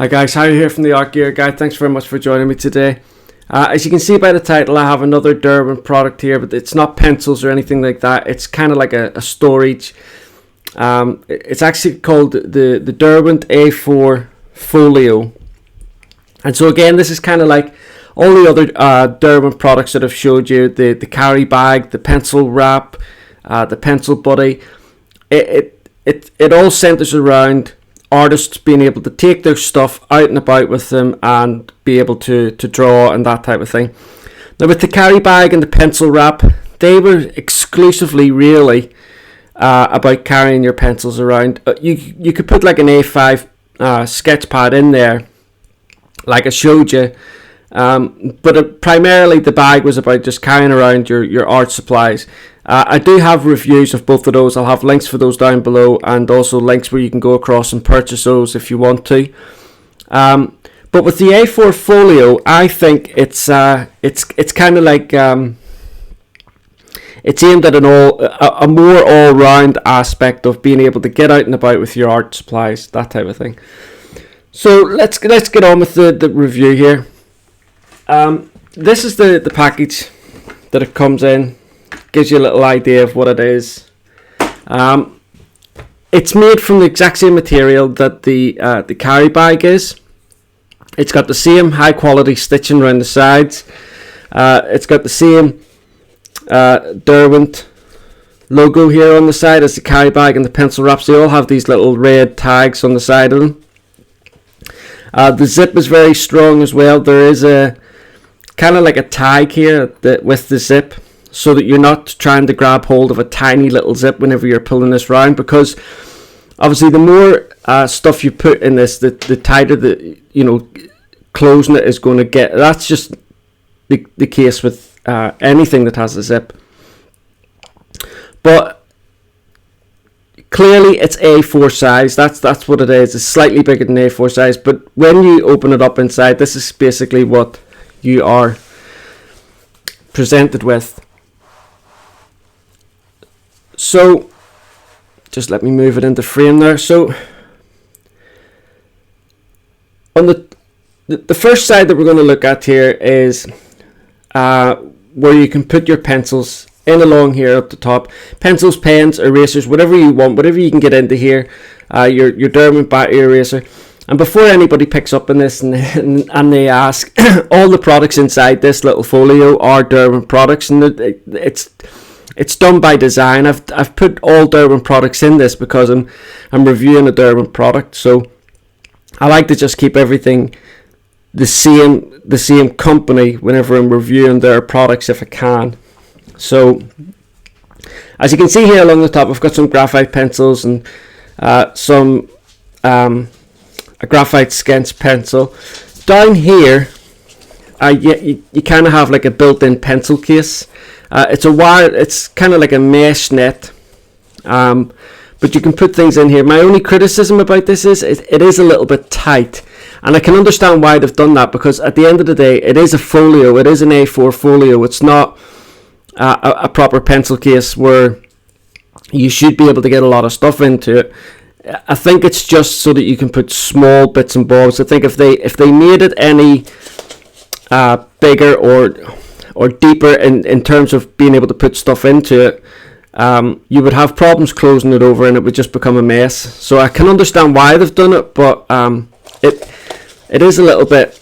Hi guys, Harry here from the Art Gear Guide. Thanks very much for joining me today. As you can see by the title, I have another Derwent product here, but it's not pencils or anything like that. It's kind of like a storage. It's actually called the Derwent A4 Folio. And so again, this is kind of like all the other Derwent products that I've showed you, the carry bag, the pencil wrap, the pencil buddy. It all centers around artists being able to take their stuff out and about with them and be able to draw and that type of thing. Now with the carry bag and the pencil wrap, they were exclusively really about carrying your pencils around. You could put like an A5 sketch pad in there, like I showed you, but primarily the bag was about just carrying around your art supplies. I do have reviews of both of those. I'll have links for those down below, and also links where you can go across and purchase those if you want to. But with the A4 Folio, I think it's kind of like it's aimed at a more all-round aspect of being able to get out and about with your art supplies, that type of thing. So let's get on with the review here. This is the package that it comes in. Gives you a little idea of what it is. It's made from the exact same material that the carry bag is. It's got the same high quality stitching around the sides. It's got the same Derwent logo here on the side as the carry bag and the pencil wraps. They all have these little red tags on the side of them. The zip is very strong as well. There is a kind of like a tag here with the zip, so that you're not trying to grab hold of a tiny little zip whenever you're pulling this round, because obviously the more stuff you put in this, the tighter the closing it is going to get. That's just the case with anything that has a zip. But clearly it's A4 size. That's what it is. It's slightly bigger than A4 size, but when you open it up inside, this is basically what you are presented with. So, just let me move it into frame there. So, on the first side that we're going to look at here is where you can put your pencils in along here up the top. Pencils, pens, erasers, whatever you want, whatever you can get into here. Your Derwent battery eraser. And before anybody picks up on this and they ask, all the products inside this little folio are Derwent products, and it's done by design. I've put all Derwent products in this because I'm reviewing a Derwent product, so I like to just keep everything the same company whenever I'm reviewing their products if I can. So as you can see here along the top, I've got some graphite pencils and some a graphite sketch pencil. Down here, you kind of have like a built-in pencil case. It's a wire. It's kind of like a mesh net, but you can put things in here. My only criticism about this is it is a little bit tight, and I can understand why they've done that, because at the end of the day, it is a folio. It is an A4 folio. It's not a proper pencil case where you should be able to get a lot of stuff into it. I think it's just so that you can put small bits and bobs. I think if they made it any bigger or deeper in terms of being able to put stuff into it, you would have problems closing it over and it would just become a mess. So I can understand why they've done it, but it is a little bit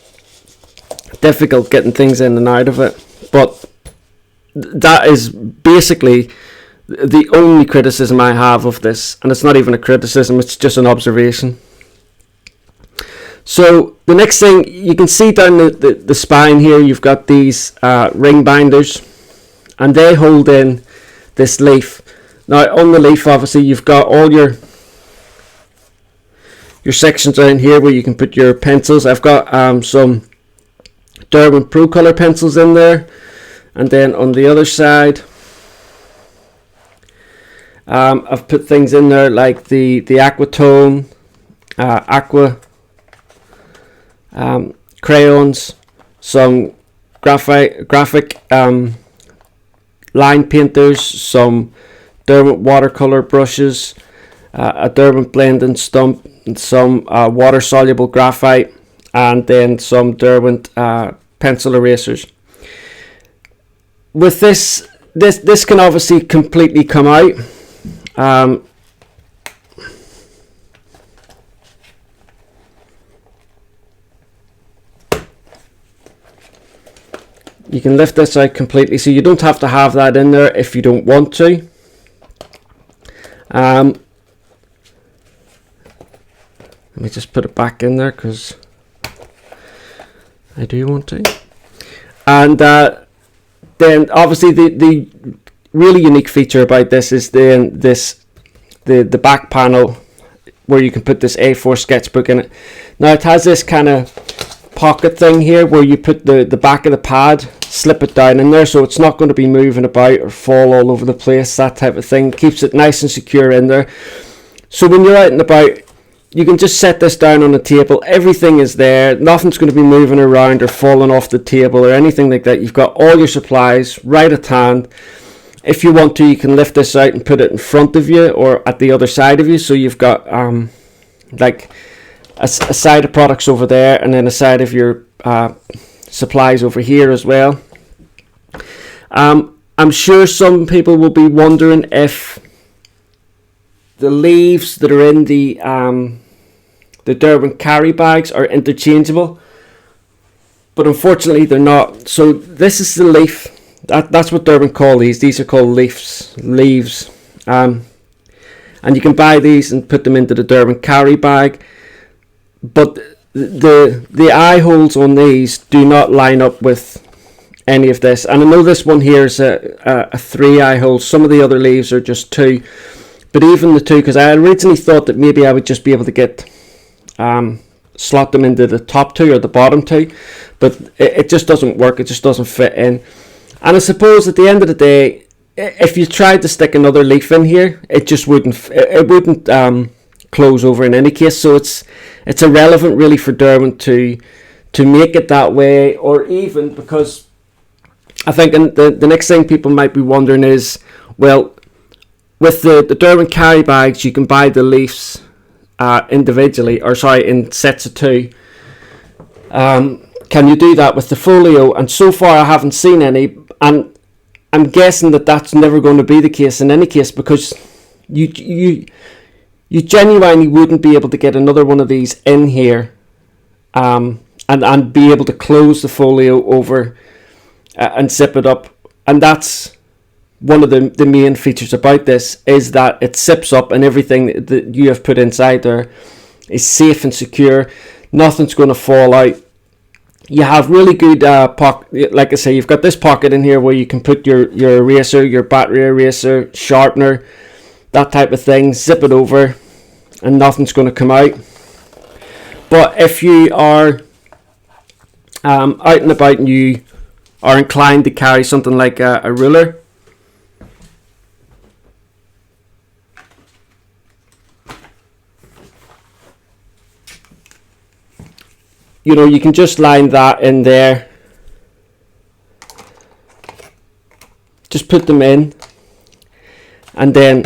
difficult getting things in and out of it. But that is basically the only criticism I have of this, and it's not even a criticism, it's just an observation. So the next thing, you can see down the spine here, you've got these ring binders, and they hold in this leaf. Now on the leaf, obviously, you've got all your sections down here where you can put your pencils. I've got some Derwent Pro Color pencils in there, and then on the other side, I've put things in there like the Aquatone, Aqua crayons, some graphic line painters, some Derwent watercolor brushes, a Derwent blending stump. some water soluble graphite, and then some Derwent pencil erasers. With this can obviously completely come out. You can lift this out completely, so you don't have to have that in there if you don't want to. Let me just put it back in there because I do want to. And then obviously the really unique feature about this is the back panel where you can put this A4 sketchbook in it. Now it has this kind of pocket thing here where you put the back of the pad, slip it down in there, so it's not going to be moving about or fall all over the place, that type of thing. Keeps it nice and secure in there. So when you're out and about, you can just set this down on the table. Everything is there. Nothing's going to be moving around or falling off the table or anything like that. You've got all your supplies right at hand. If you want to, you can lift this out and put it in front of you or at the other side of you. So you've got like a side of products over there, and then a side of your supplies over here as well. I'm sure some people will be wondering if the leaves that are in the Derwent carry bags are interchangeable, but unfortunately they're not. So this is the leaf. That's what Derwent call these. These are called leaves. And you can buy these and put them into the Derwent carry bag. But the eye holes on these do not line up with any of this. And I know this one here is a 3 eye hole. Some of the other leaves are just 2. But even the 2, because I originally thought that maybe I would just be able to get slot them into the top 2 or the bottom 2. But it just doesn't work. It just doesn't fit in. And I suppose at the end of the day, if you tried to stick another leaf in here, it just wouldn't. It wouldn't close over in any case. So it's irrelevant really for Derwent to make it that way, or even because I think the next thing people might be wondering is, well, with the Derwent carry bags, you can buy the leaves individually, or sorry, in sets of 2. Can you do that with the Folio? And so far I haven't seen any, and I'm guessing that that's never going to be the case in any case, because you genuinely wouldn't be able to get another one of these in here and be able to close the Folio over and zip it up. And that's one of the main features about this, is that it zips up and everything that you have put inside there is safe and secure. Nothing's going to fall out. You have really good pocket. Like I say, you've got this pocket in here where you can put your eraser, your battery eraser, sharpener, that type of thing. Zip it over and nothing's going to come out. But if you are out and about and you are inclined to carry something like a ruler, you know, you can just line that in there, just put them in, and then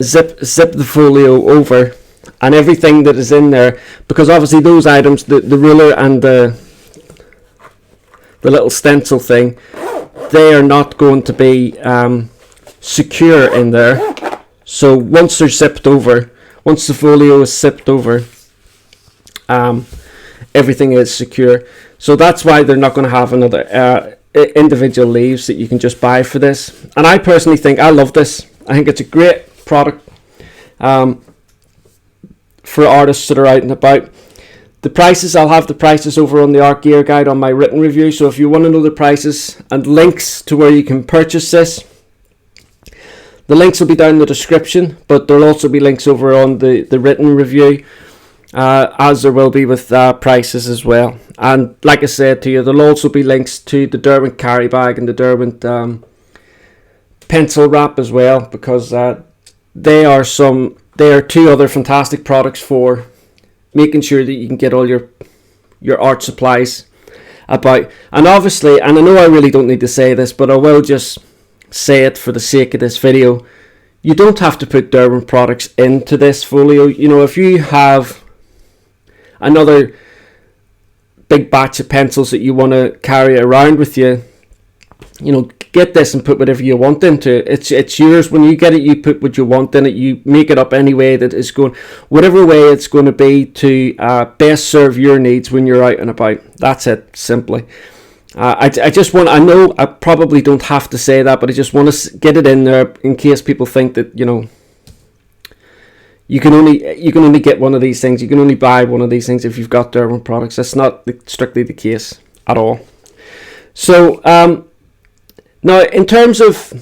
zip the Folio over, and everything that is in there, because obviously those items, the ruler and the little stencil thing, they are not going to be secure in there. So once they're zipped over, once the Folio is zipped over, everything is secure. So that's why they're not going to have another individual leaves that you can just buy for this. And I personally think, I love this. I think it's a great product for artists that are out and about. The prices, I'll have the prices over on the Art Gear Guide on my written review. So if you want to know the prices and links to where you can purchase this, the links will be down in the description, but there'll also be links over on the written review, as there will be with prices as well. And like I said to you, there'll also be links to the Derwent carry bag and the Derwent pencil wrap as well, because they are 2 other fantastic products for making sure that you can get all your art supplies about. And obviously, and I know I really don't need to say this, but I will just say it for the sake of this video, you don't have to put Derwent products into this Folio. You know, if you have another big batch of pencils that you want to carry around with you, you know, get this and put whatever you want into it. It's yours. When you get it, you put what you want in it. You make it up any way that is going, whatever way it's going to be to best serve your needs when you're out and about. That's it, simply. I just want, I know I probably don't have to say that, but I just want to get it in there in case people think that, you know, you can only get one of these things. You can only buy one of these things if you've got Derwent products. That's not strictly the case at all. So now, in terms of,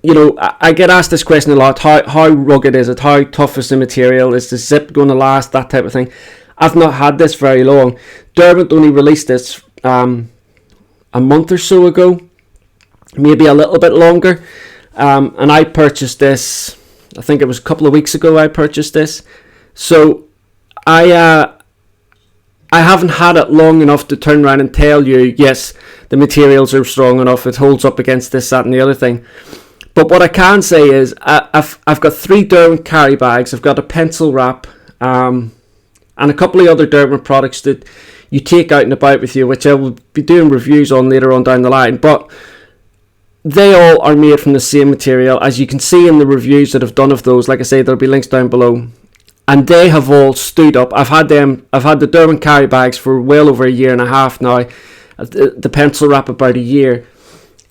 you know, I get asked this question a lot. How rugged is it? How tough is the material? Is the zip going to last? That type of thing. I've not had this very long. Derwent only released this a month or so ago, maybe a little bit longer. And I purchased this, I think it was a couple of weeks ago I purchased this. So I haven't had it long enough to turn around and tell you, yes, the materials are strong enough, it holds up against this, that and the other thing. But what I can say is I've got 3 Derwent carry bags. I've got a pencil wrap and a couple of other Derwent products that you take out and about with you, which I will be doing reviews on later on down the line. But they all are made from the same material, as you can see in the reviews that I've done of those. Like I say, there'll be links down below. And they have all stood up. I've had the Derwent carry bags for well over a year and a half now. The pencil wrap about a year.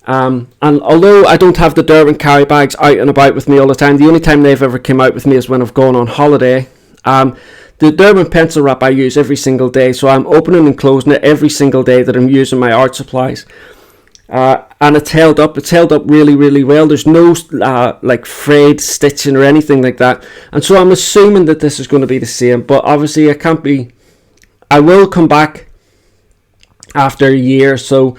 And although I don't have the Derwent carry bags out and about with me all the time, the only time they've ever come out with me is when I've gone on holiday. The Derwent pencil wrap I use every single day, so I'm opening and closing it every single day that I'm using my art supplies. And it's held up really, really well. There's no like frayed stitching or anything like that. And so I'm assuming that this is going to be the same, but obviously I will come back after a year or so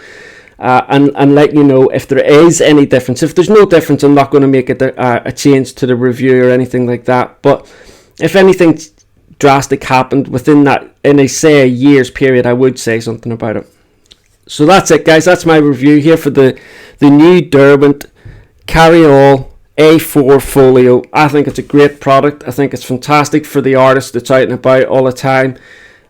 and let you know if there is any difference. If there's no difference, I'm not going to make a change to the review or anything like that. But if anything drastic happened within that, in a year's period, I would say something about it. So that's it, guys. That's my review here for the new Derwent Carry-All A4 Folio. I think it's a great product. I think it's fantastic for the artist that's out and about all the time.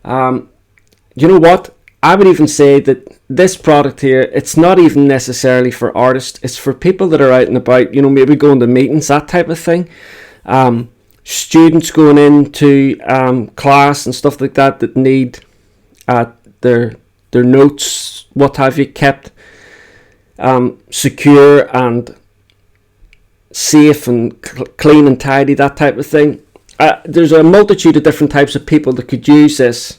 You know what? I would even say that this product here, it's not even necessarily for artists. It's for people that are out and about, you know, maybe going to meetings, that type of thing. Students going into class and stuff like that that need their notes, what have you, kept secure and safe and clean and tidy, that type of thing. There's a multitude of different types of people that could use this.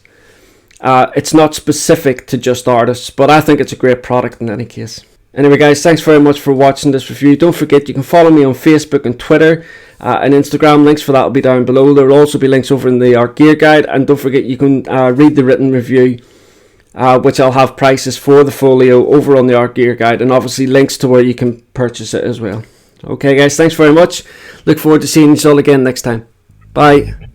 It's not specific to just artists, but I think it's a great product in any case. Anyway, guys, thanks very much for watching this review. Don't forget, you can follow me on Facebook and Twitter and Instagram. Links for that will be down below. There will also be links over in the Art Gear Guide. And don't forget, you can read the written review, which I'll have prices for the Folio over on the Art Gear Guide, and obviously links to where you can purchase it as well. Okay, guys, thanks very much. Look forward to seeing you all again next time. Bye.